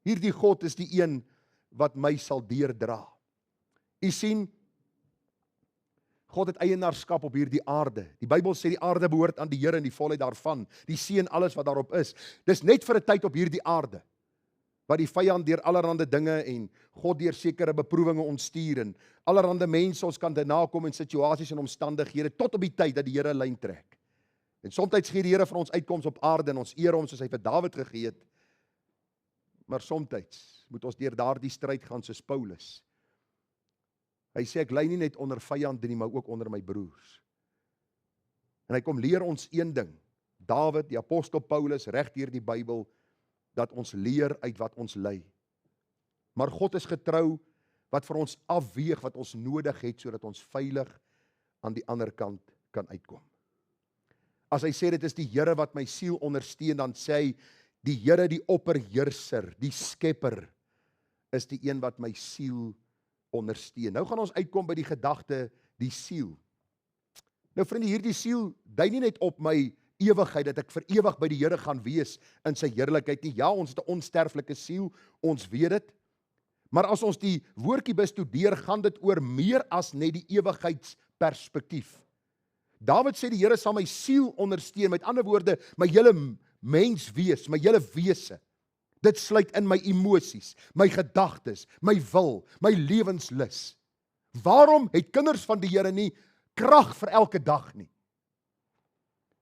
Hierdie God is die een wat my sal deurdra. U sien, God het eienaarskap op hierdie aarde. Die Bybel sê die aarde behoort aan die Here en die volheid daarvan, die see en alles wat daarop is. Dis net vir 'n tyd op hierdie aarde, wat die vyand deur allerhande dinge en God deur sekere beproewinge ons stuur en allerhande mense ons kan daarna kom in situasies en omstandighede, tot op die tyd dat die Here 'n lyn trek. En soms gee die Here vir ons uitkoms op aarde en ons eer hom soos hy vir Dawid gegee het. Maar soms moet ons deur daardie stryd gaan soos Paulus. Hy sê, ek ly nie net onder vyande nie, maar ook onder my broers. En hy kom leer ons een ding. Dawid, die apostel Paulus, reg deur die Bybel, dat ons leer uit wat ons ly. Maar God is getrou, wat vir ons afweeg wat ons nodig het, sodat ons veilig aan die ander kant kan uitkom. As hy sê, dit is die Here wat my siel ondersteun, dan sê hy, die Here, die opperheerser, die skepper, is die een wat my siel ondersteun. Nou gaan ons uitkom by die gedagte, die siel. Nou vriende, hierdie siel dui nie net op my ewigheid, dat ek vir ewig by die Here gaan wees in sy heerlikheid nie. Ja, ons het 'n onsterflike siel, ons weet dit. Maar as ons die woordjie bestudeer, gaan dit oor meer as net die ewigheidsperspektief. Dawid sê, die Here sal my siel ondersteun, met ander woorde, my hele menswees, my hele wese. Dit sluit in my emosies, my gedagtes, my wil, my lewenslus. Waarom het kinders van die Here nie krag vir elke dag nie?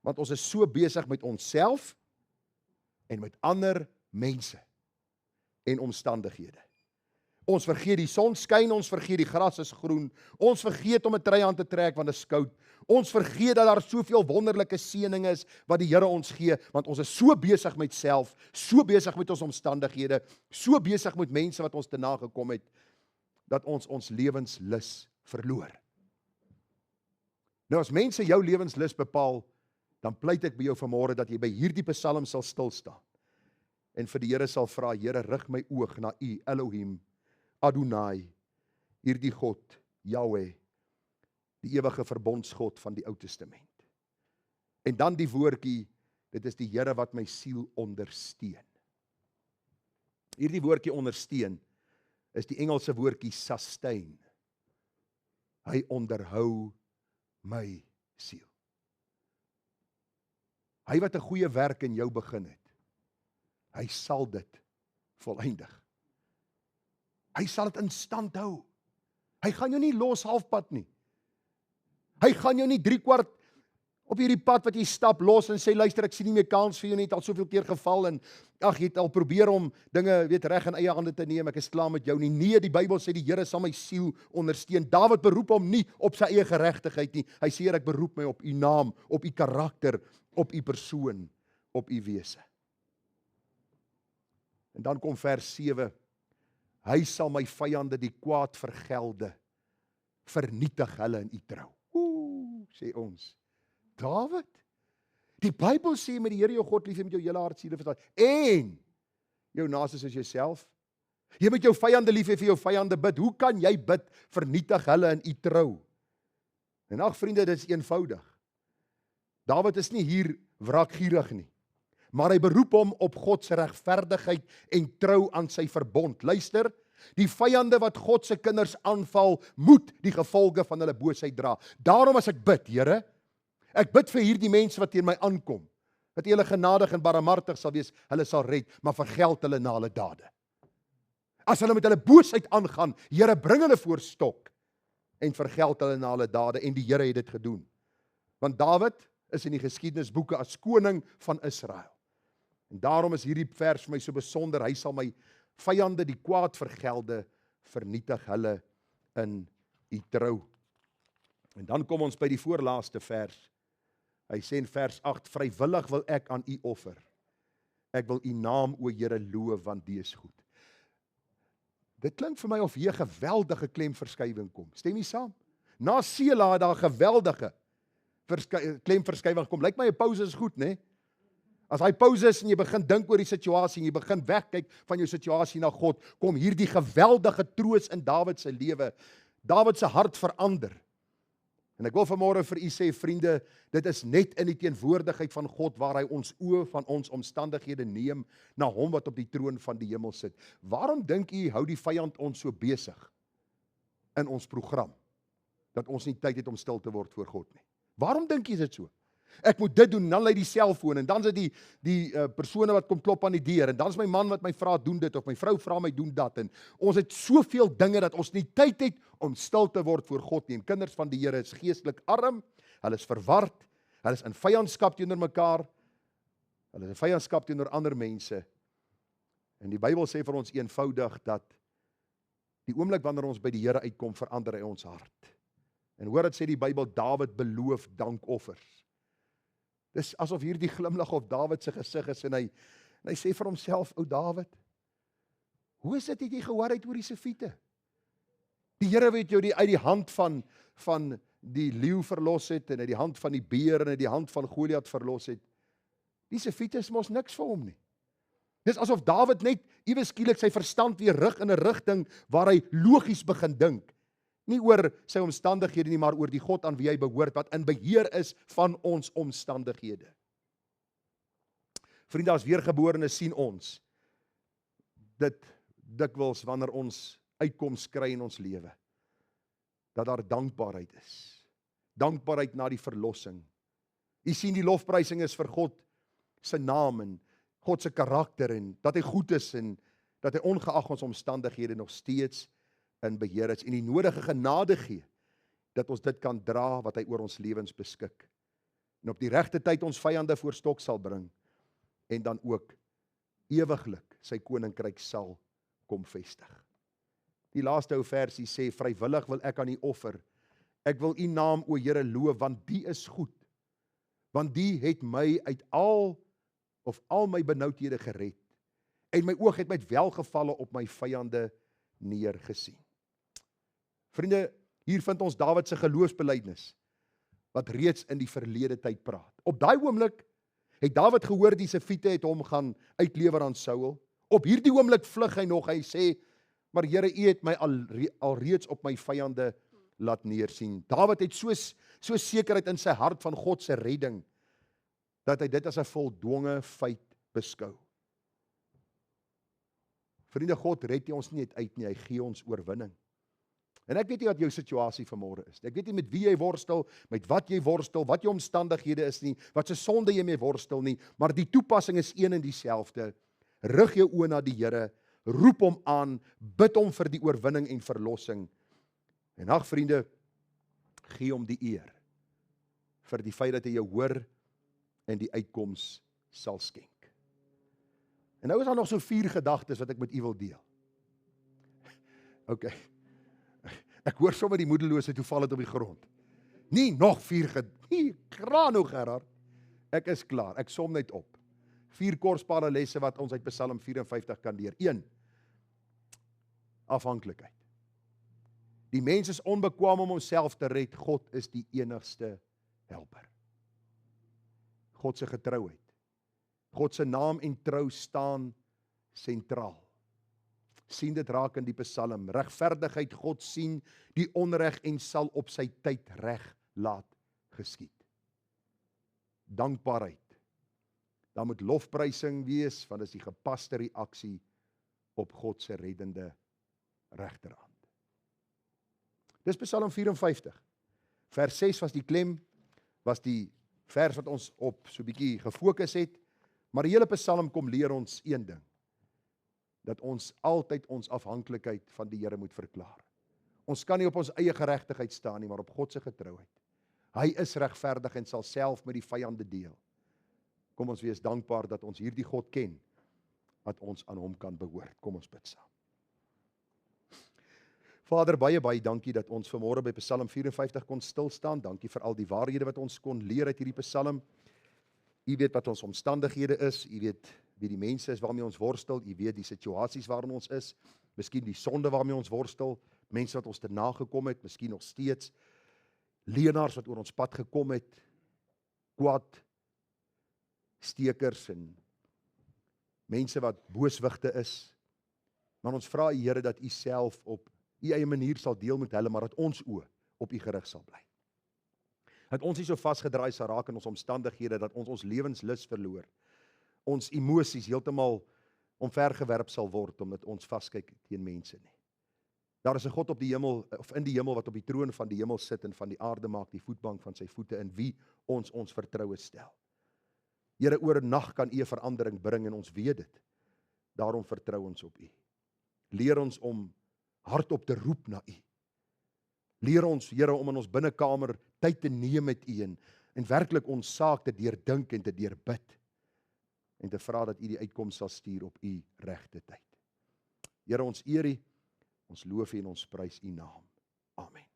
Want ons is so besig met onsself en met ander mense en omstandighede. Ons vergeet die son skyn, ons vergeet die gras is groen, ons vergeet om 'n trui aan te trek want dit is koud. Ons vergeet dat daar soveel wonderlike seëninge is wat die Here ons gee, want ons is so besig met self, so besig met ons omstandighede, so besig met mense wat ons te na gekom het, dat ons lewenslus verloor. Nou as mense jou lewenslus bepaal, dan pleit ek by jou vanmôre dat jy by hierdie psalm sal stil staan en vir die Here sal vra, Here, rig my oog na U, Elohim, Adonai, hierdie God, Yahweh, die ewige verbondsgod van die Ou Testament. En dan die woordjie, dit is die Here wat my siel ondersteun. Hierdie woordjie ondersteun is die Engelse woordjie sustain. Hy onderhou my siel. Hy wat 'n goeie werk in jou begin het, hy sal dit volëindig. Hy sal dit in stand hou. Hy gaan jou nie los halfpad nie. Hy gaan jou nie 3/4 op hierdie pad wat jy stap los en sê, luister, ek sien nie meer kans vir jou nie, het al soveel keer geval en ag, jy het al probeer om dinge, reg in eie hande te neem, ek is klaar met jou nie. Nee, die Bybel sê die Here sal my siel ondersteun. Dawid beroep hom nie op sy eie geregtigheid nie. Hy sê, ek beroep my op U naam, op U karakter, op U persoon, op U wese. En dan kom vers 7. Hy sal my vyande die kwaad vergelde, vernietig hulle in U trou. Sê ons. Dawid, die Bybel sê met die Here jou God lief hê met jou hele hart, siel en verstand en jou naaste soos jouself. Jy moet jou vyande lief hê, vir jou vyande bid. Hoe kan jy bid, vernietig hulle in U trou? En ag vriende, dit is eenvoudig. Dawid is nie hier wraakgierig nie, maar hy beroep hom op God se regverdigheid en trou aan sy verbond. Luister, die vyande wat God se kinders aanval, moet die gevolge van hulle boosheid dra. Daarom as ek bid, Here, ek bid vir hierdie mense wat teen my aankom, dat U hulle genadig en barmhartig sal wees, hulle sal red, maar vergeld hulle na hulle dade. As hulle met hulle boosheid aangaan, Here, bring hulle voor stok en vergeld hulle na hulle dade, en die Here het dit gedoen. Want Dawid is in die geskiedenisboeke as koning van Israel. En daarom is hierdie vers vir my so besonder, hy sal my vyande die kwaad vergelde, vernietig hulle in U trou. En dan kom ons by die voorlaaste vers. Hy sê in vers 8, vrywillig wil ek aan U offer. Ek wil U naam, o Here, loof, want die is goed. Dit klink vir my of hier 'n geweldige klemverskywing kom. Stem jy saam? Na Sela het daar 'n geweldige klemverskywing kom. Lyk my 'n pouse is goed, né? As hy pouse is en jy begin dink oor die situasie en jy begin wegkyk van jou situasie na God, kom hierdie geweldige troos in Dawid se lewe. Dawid se hart verander. En ek wil vanmôre vir u sê, vriende, dit is net in die teenwoordigheid van God waar hy ons oë van ons omstandighede neem na hom wat op die troon van die hemel sit. Waarom dink u hou die vyand ons so besig in ons program dat ons nie tyd het om stil te word voor God nie? Waarom dink jy dit so? Ek moet dit doen, dan lei die selfoon en dan is dit die persone wat kom klop aan die deur en dan is my man wat my vra doen dit of my vrou vra my doen dat en ons het soveel dinge dat ons nie tyd het om stil te word voor God nie. En kinders van die Here is geestelik arm, hulle is verward, hulle is in vyandskap teenoor mekaar, hulle is in vyandskap teenoor ander mense. En die Bybel sê vir ons eenvoudig dat die oomblik wanneer ons by die Here uitkom, verander hy ons hart. En hoor dit sê die Bybel, Dawid beloof dankoffers. Dis asof hierdie glimlag op Dawid se gesig is en hy sê vir homself, ou Dawid, hoe is dit het jy gehoor uit oor die Sefiete? Die Here weet jou uit die hand van die leeu verlos het en uit die hand van die beer en uit die hand van Goliat verlos het. Die Sefiete is mos niks vir hom nie. Dis asof Dawid net ewe skielik sy verstand weer rig in 'n rigting waar hy logies begin dink. Nie oor sy omstandighede nie, maar oor die God aan wie hy behoort, wat in beheer is van ons omstandighede. Vriende, as weergeborenes sien ons dit dikwels wanneer ons uitkoms kry in ons lewe, dat daar dankbaarheid is. Dankbaarheid na die verlossing. U sien die lofprysing is vir God se naam en God se karakter en dat hy goed is en dat hy ongeag ons omstandighede nog steeds in beheer is en die nodige genade gee, dat ons dit kan dra wat hy oor ons lewens beskik. En op die regte tyd ons vyande voor stok sal bring, en dan ook ewiglik sy koninkryk sal kom vestig. Die laaste ou versie sê, vrywillig wil ek aan u offer, ek wil u naam, o Here, loof, want die is goed, want die het my uit al my benoudhede gered, en my oog het met welgevalle op my vyande neergesien. Vriende, hier vind ons Dawid se geloofsbelydenis, wat reeds in die verlede tyd praat. Op daai oomblik het Dawid gehoor die Sefiete het hom gaan uitlewer aan Saul. Op hierdie oomblik vlug hy nog, hy sê, maar Here, u het my alreeds op my vyande laat neersien. Dawid het so sekerheid in sy hart van God se redding, dat hy dit as 'n voldonge feit beskou. Vriende, God red nie ons nie uit nie, hy gee ons oorwinning. En ek weet nie wat jou situasie vanmôre is. Ek weet nie met wie jy worstel, met wat jy worstel, wat jou omstandighede is nie, wat se sonde jy mee worstel nie, maar die toepassing is een en dieselfde. Rig jou oë na die Here, roep hom aan, bid hom vir die oorwinning en verlossing. En ag vriende, gee hom die eer vir die feit dat hy jou hoor en die uitkoms sal skenk. En nou is daar nog so 4 gedagtes wat ek met u wil deel. OK. Ek hoor sommer die moedeloosheid hoe val dit op die grond. Nie nog 4 gedagtes. Grano Gerard. Ek is klaar. Ek som net op. 4 kosbare lesse wat ons uit Psalm 54 kan leer. 1. Afhanklikheid. Die mens is onbekwaam om homself te red. God is die enigste helper. God se getrouheid. God se naam en trou staan sentraal. Sien dit raak in die Psalm. Regverdigheid, God sien die onreg en sal op sy tyd reg laat geskied. Dankbaarheid. Daar moet lofprysing wees, want dit is die gepaste reaksie op God se reddende regterhand. Dis Psalm 54. Vers 6 was die klem, was die vers wat ons op so 'n bietjie gefokus het, maar die hele Psalm kom leer ons een ding, dat ons altyd ons afhanklikheid van die Here moet verklaar. Ons kan nie op ons eie geregtigheid staan nie, maar op God se getrouheid. Hy is regverdig en sal self met die vyande deel. Kom ons wees dankbaar dat ons hierdie God ken, dat ons aan hom kan behoort. Kom ons bid saam. Vader, baie dankie dat ons vanmôre by Psalm 54 kon stil staan. Dankie vir al die waarhede wat ons kon leer uit hierdie Psalm. U weet wat ons omstandighede is, u weet wie die mense is waarmee ons worstel, u weet die situasies waarin ons is, miskien die sonde waarmee ons worstel, mense wat ons te nagekom het, miskien nog steeds, leenaars wat oor ons pad gekom het, kwaad, stekers en mense wat booswigte is. Maar ons vra u Here dat u self op u eie manier sal deel met hulle, maar dat ons oë op u gerig sal bly. Dat ons nie so vasgedraai sal raak in ons omstandighede, dat ons lewenslus verloor, ons emosies heeltemal omvergewerp sal word, omdat ons vaskyk teen mense nie. Daar is 'n God op die hemel, of in die hemel, wat op die troon van die hemel sit en van die aarde maak die voetbank van sy voete, in wie ons vertroue stel. Here, oor 'n nag kan u 'n verandering bring en ons weet dit. Daarom vertrou ons op u. Leer ons om hardop te roep na u. Leer ons, Here, om in ons binnekamer tyd te neem met u en werklik ons saak te deurdink en te deurbid en te vra dat u die uitkoms sal stuur op u regte tyd. Here, ons eer u, ons loof u en ons prys u naam. Amen.